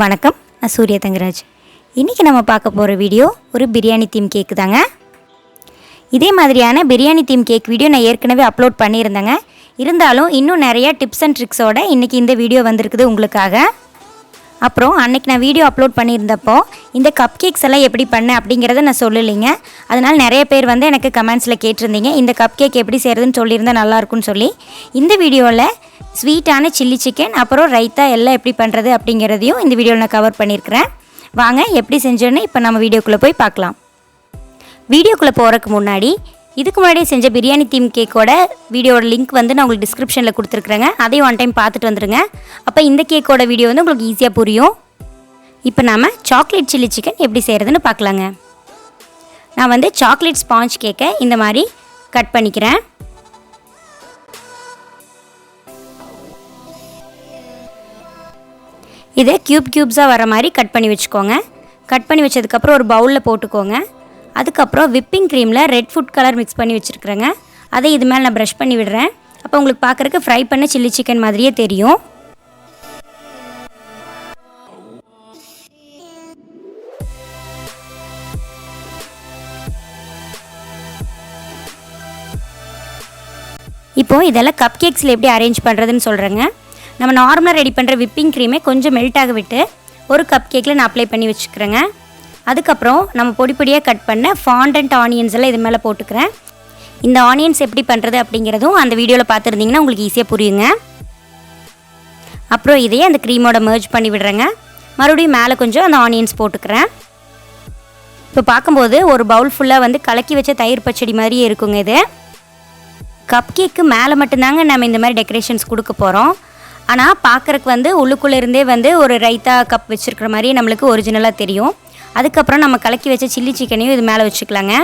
வணக்கம், நான் suryathangaraj. இன்றைக்கி நம்ம பார்க்க போகிற வீடியோ ஒரு பிரியாணி தீம் கேக்கு தாங்க. இதே மாதிரியான பிரியாணி தீம் கேக் வீடியோ நான் ஏற்கனவே அப்லோட் பண்ணியிருந்தேங்க. இருந்தாலும் இன்னும் நிறைய டிப்ஸ் அண்ட் ட்ரிக்ஸோடு இன்றைக்கி இந்த வீடியோ வந்திருக்குது உங்களுக்காக. அப்புறம் அன்றைக்கி நான் வீடியோ அப்லோட் பண்ணியிருந்தப்போ இந்த கப் கேக்ஸ் எல்லாம் எப்படி பண்ணேன் அப்படிங்கிறத நான் சொல்லலைங்க. அதனால் நிறைய பேர் எனக்கு கமெண்ட்ஸில் கேட்டிருந்தீங்க, இந்த கப் கேக் எப்படி செய்கிறதுன்னு சொல்லியிருந்தால் நல்லாயிருக்குன்னு சொல்லி. இந்த வீடியோவில் ஸ்வீட்டான சில்லி சிக்கன் அப்புறம் ரைத்தா எல்லாம் எப்படி பண்ணுறது அப்படிங்கிறதையும் இந்த வீடியோவில் நான் கவர் பண்ணியிருக்கிறேன். வாங்க எப்படி செஞ்சோன்னு இப்போ நம்ம வீடியோக்குள்ளே போய் பார்க்கலாம். வீடியோக்குள்ளே போகிறதுக்கு முன்னாடி இதுக்கு முன்னாடியே செஞ்ச பிரியாணி தீம் கேக்கோட வீடியோட லிங்க் நான் உங்களுக்கு டிஸ்கிரிப்ஷனில் கொடுத்துருக்குறேங்க. அதையும் ஒன் டைம் பார்த்துட்டு வந்துடுங்க. அப்போ இந்த கேக்கோட வீடியோ உங்களுக்கு ஈஸியாக புரியும். இப்போ நாம் சாக்லேட் சில்லி சிக்கன் எப்படி செய்கிறதுன்னு பார்க்கலாங்க. நான் சாக்லேட் ஸ்பாஞ்ச் கேக்கை இந்த மாதிரி கட் பண்ணிக்கிறேன். இதை க்யூப்ஸாக வர மாதிரி கட் பண்ணி வச்சுக்கோங்க. கட் பண்ணி வச்சதுக்கப்புறம் ஒரு பவுலில் போட்டுக்கோங்க. அதுக்கப்புறம் விப்பிங் க்ரீமில் ரெட் ஃபுட் கலர் மிக்ஸ் பண்ணி வச்சுருக்குறேங்க. அதை இது மேலே நான் ப்ரஷ் பண்ணி விடுறேன். அப்போ உங்களுக்கு பார்க்குறக்கு ஃப்ரை பண்ண சில்லி சிக்கன் மாதிரியே தெரியும். இப்போது இதெல்லாம் கப் கேக்ஸில் எப்படி அரேஞ்ச் பண்ணுறதுன்னு சொல்கிறேங்க. நம்ம நார்மலாக ரெடி பண்ணுற விப்பிங் க்ரீமை கொஞ்சம் மெல்ட் ஆக விட்டு ஒரு கப் கேக்கில் நான் அப்ளை பண்ணி வச்சுக்கிறேங்க. அதுக்கப்புறம் நம்ம பொடி பொடியாக கட் பண்ண ஃபாண்டன்ட் ஆனியன்ஸ் எல்லாம் இது மேலே போட்டுக்கிறேன். இந்த ஆனியன்ஸ் எப்படி பண்ணுறது அப்படிங்கிறதும் அந்த வீடியோவில் பார்த்துருந்தீங்கன்னா உங்களுக்கு ஈஸியாக புரியுங்க. அப்புறம் இதையே அந்த க்ரீமோட மர்ஜ் பண்ணி விடுறேங்க. மறுபடியும் மேலே கொஞ்சம் அந்த ஆனியன்ஸ் போட்டுக்கிறேன். இப்போ பார்க்கும்போது ஒரு பவுல் ஃபுல்லாக கலக்கி வச்ச தயிர் பச்சடி மாதிரியே இருக்குங்க. இது கப் கேக்கு மேலே மட்டும்தாங்க நம்ம இந்த மாதிரி டெக்கரேஷன்ஸ் கொடுக்க போகிறோம். ஆனால் பார்க்குறக்கு உள்ளுக்குள்ளே இருந்தே ஒரு ரைத்தா கப் வச்சுருக்கிற மாதிரி நம்மளுக்கு ஒரிஜினலாக தெரியும். அதுக்கப்புறம் நம்ம கலக்கி வச்ச சில்லி சிக்கனையும் இது மேலே வச்சுக்கலாங்க.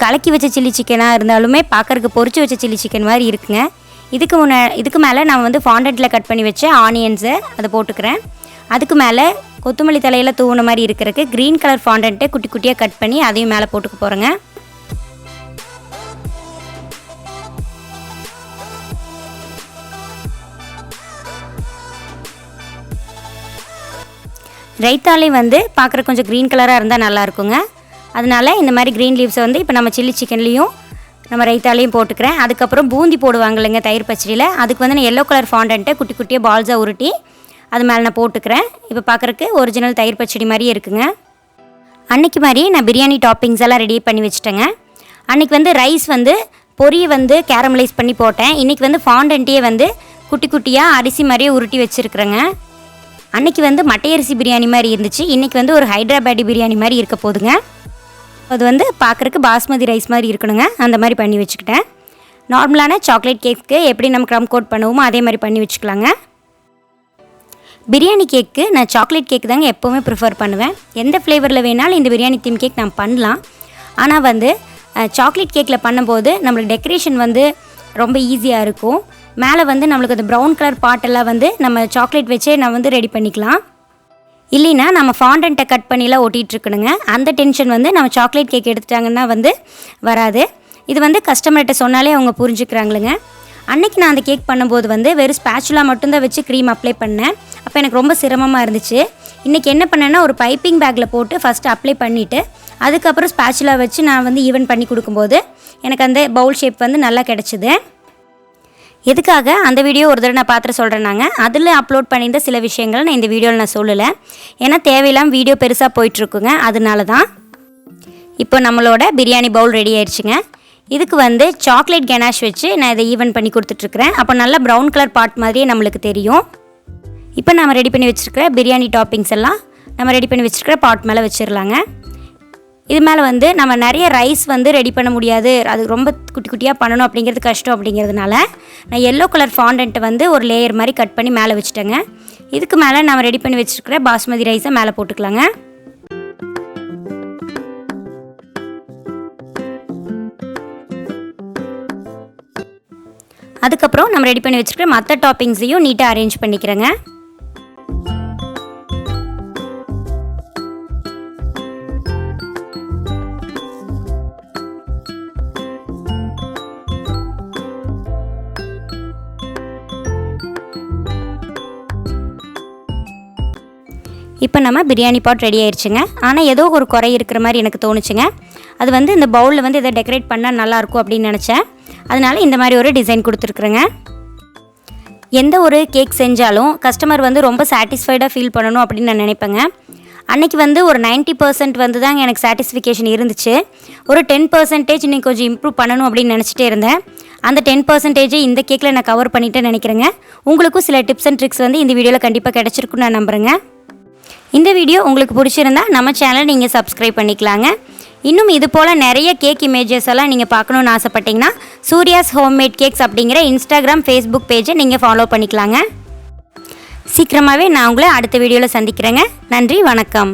கலக்கி வச்ச சில்லி சிக்கனாக இருந்தாலுமே பார்க்குறக்கு பொரிச்சு வச்ச சில்லி சிக்கன் மாதிரி இருக்குங்க. இதுக்கு மேலே நான் ஃபாண்டன்ட்டில் கட் பண்ணி வச்ச ஆனியன்ஸை அதை போட்டுக்கிறேன். அதுக்கு மேலே கொத்தமல்லி தலையில் தூவுன மாதிரி இருக்கிறதுக்கு க்ரீன் கலர் ஃபாண்டன்ட்டை குட்டி குட்டியாக கட் பண்ணி அதையும் மேலே போட்டுக்க போகிறேங்க. ரைத்தாலே பார்க்குற கொஞ்சம் க்ரீன் கலராக இருந்தால் நல்லாயிருக்குங்க. அதனால் இந்த மாதிரி க்ரீன் லீவ்ஸை இப்போ நம்ம சில்லி சிக்கன்லேயும் நம்ம ரைத்தாலையும் போட்டுக்கிறேன். அதுக்கப்புறம் பூந்தி போடுவாங்க இல்லைங்க தயிர் பச்சடியில், அதுக்கு நான் எல்லோ கலர் ஃபாண்டன்ட்டை குட்டி குட்டியாக பால்ஸாக உருட்டி அது மேலே நான் போட்டுக்கிறேன். இப்போ பார்க்குறக்கு ஒரிஜினல் தயிர் பச்சடி மாதிரியே இருக்குங்க. அன்றைக்கி மாதிரி நான் பிரியாணி டாப்பிங்ஸ் எல்லாம் ரெடி பண்ணி வச்சுட்டேங்க. அன்றைக்கி ரைஸ் பொரியை கேரமலைஸ் பண்ணி போட்டேன். இன்றைக்கி ஃபாண்டன்ட்டையே குட்டி குட்டியாக அரிசி மாதிரியே உருட்டி வச்சுருக்குறேங்க. அன்றைக்கி மட்டையரிசி பிரியாணி மாதிரி இருந்துச்சு. இன்றைக்கி ஒரு ஹைதராபாடி பிரியாணி மாதிரி இருக்க போதுங்க. அது பார்க்குறக்கு பாஸ்மதி ரைஸ் மாதிரி இருக்கணுங்க. அந்த மாதிரி பண்ணி வச்சுக்கிட்டேன். நார்மலான சாக்லேட் கேக்கு எப்படி நம்ம க்ரம் கோட் பண்ணுவோமோ அதே மாதிரி பண்ணி வச்சுக்கலாங்க. பிரியாணி கேக்கு நான் சாக்லேட் கேக்கு தாங்க எப்போவுமே ப்ரிஃபர் பண்ணுவேன். எந்த ஃப்ளேவரில் வேணாலும் இந்த பிரியாணி தீம் கேக் நான் பண்ணலாம். ஆனால் சாக்லேட் கேக்கில் பண்ணும்போது நம்மளுக்கு டெக்கரேஷன் ரொம்ப ஈஸியாக இருக்கும். மேலே நம்மளுக்கு அந்த ப்ரௌன் கலர் பாட்டெல்லாம் நம்ம சாக்லேட் வச்சே நான் ரெடி பண்ணிக்கலாம். இல்லைன்னா நம்ம ஃபாண்டன்ட்டை கட் பண்ணிலாம் ஓட்டிகிட்ருக்கணுங்க. அந்த டென்ஷன் நம்ம சாக்லேட் கேக் எடுத்துட்டாங்கன்னா வராது. இது கஸ்டமர்கிட்ட சொன்னாலே அவங்க புரிஞ்சுக்கிறாங்களுங்க. அன்றைக்கி நான் அந்த கேக் பண்ணும்போது வெறும் ஸ்பேச்சுலா மட்டும்தான் வச்சு க்ரீம் அப்ளை பண்ணேன். அப்போ எனக்கு ரொம்ப சிரமமாக இருந்துச்சு. இன்றைக்கி என்ன பண்ணேன்னா ஒரு பைப்பிங் பேக்கில் போட்டு ஃபஸ்ட்டு அப்ளை பண்ணிவிட்டு அதுக்கப்புறம் ஸ்பேச்சுலா வச்சு நான் ஈவன் பண்ணி கொடுக்கும்போது எனக்கு அந்த பவுல் ஷேப் நல்லா கிடச்சிது. எதுக்காக அந்த வீடியோ ஒரு தடவை நான் பார்த்துட்டு சொல்கிறேன்னாங்க. அதில் அப்லோட் பண்ணியிருந்த சில விஷயங்கள் நான் இந்த வீடியோவில் நான் சொல்லலை. ஏன்னா தேவையில்லாமல் வீடியோ பெருசாக போயிட்டுருக்குங்க. அதனால தான். இப்போ நம்மளோட பிரியாணி பவுல் ரெடி ஆயிடுச்சுங்க. இதுக்கு சாக்லேட் கனாஷ் வச்சு நான் இதை ஈவன் பண்ணி கொடுத்துட்ருக்குறேன். அப்போ நல்லா ப்ரௌன் கலர் பாட் மாதிரியே நம்மளுக்கு தெரியும். இப்போ நம்ம ரெடி பண்ணி வச்சுருக்கிற பிரியாணி டாப்பிங்ஸ் எல்லாம் நம்ம ரெடி பண்ணி வச்சுருக்கிற பாட் மேலே வச்சிடலாங்க. இது மேலே நம்ம நிறைய ரைஸ் ரெடி பண்ண முடியாது, அது ரொம்ப குட்டி குட்டியாக பண்ணணும் அப்படிங்கிறது கஷ்டம். அப்படிங்கிறதுனால நான் எல்லோ கலர் ஃபாண்டன்ட்டை ஒரு லேயர் மாதிரி கட் பண்ணி மேலே வச்சுட்டேங்க. இதுக்கு மேலே நம்ம ரெடி பண்ணி வச்சுருக்கிற பாஸ்மதி ரைஸை மேலே போட்டுக்கலாங்க. அதுக்கப்புறம் நம்ம ரெடி பண்ணி வச்சுருக்கிற மற்ற டாப்பிங்ஸையும் நீட்டாக அரேஞ்ச் பண்ணிக்கிறேங்க. இப்போ நம்ம பிரியாணி பாட் ரெடி ஆயிடுச்சுங்க. ஆனால் ஏதோ ஒரு குறை இருக்கிற மாதிரி எனக்கு தோணுச்சுங்க. அது வந்து இந்த பவுலில் வந்து இதை டெக்கரேட் பண்ணால் நல்லாயிருக்கும் அப்படின்னு நினச்சேன். அதனால் இந்த மாதிரி ஒரு டிசைன் கொடுத்துருக்குறேங்க. எந்த ஒரு கேக் செஞ்சாலும் கஸ்டமர் வந்து ரொம்ப சாட்டிஸ்ஃபைடாக ஃபீல் பண்ணணும் அப்படின்னு நான் நினைப்பேங்க. அன்றைக்கி வந்து ஒரு 90% வந்து தாங்க எனக்கு சாட்டிஸ்ஃபிகேஷன் இருந்துச்சு. ஒரு 10% இன்னும் கொஞ்சம் இம்ப்ரூவ் பண்ணணும் அப்படின்னு நினச்சிட்டே இருந்தேன். அந்த 10% இந்த கேக்கில் நான் கவர் பண்ணிட்டேன்னு நினைக்கிறேங்க. உங்களுக்கும் சில டிப்ஸ் அண்ட் ட்ரிக்ஸ் வந்து இந்த வீடியோவில் கண்டிப்பாக கிடச்சிருக்குன்னு நான் நம்புகிறேங்க. இந்த வீடியோ உங்களுக்கு பிடிச்சிருந்தா நம்ம சேனலை நீங்கள் சப்ஸ்கிரைப் பண்ணிக்கலாங்க. இன்னும் இது போல் நிறைய கேக் இமேஜஸ் எல்லாம் நீங்கள் பார்க்கணுன்னு ஆசைப்பட்டீங்கன்னா சூர்யாஸ் ஹோம்மேட் கேக்ஸ் அப்படிங்கிற இன்ஸ்டாகிராம் ஃபேஸ்புக் பேஜை நீங்கள் ஃபாலோ பண்ணிக்கலாங்க. சீக்கிரமாகவே நான் உங்களை அடுத்த வீடியோவில் சந்திக்கிறேங்க. நன்றி, வணக்கம்.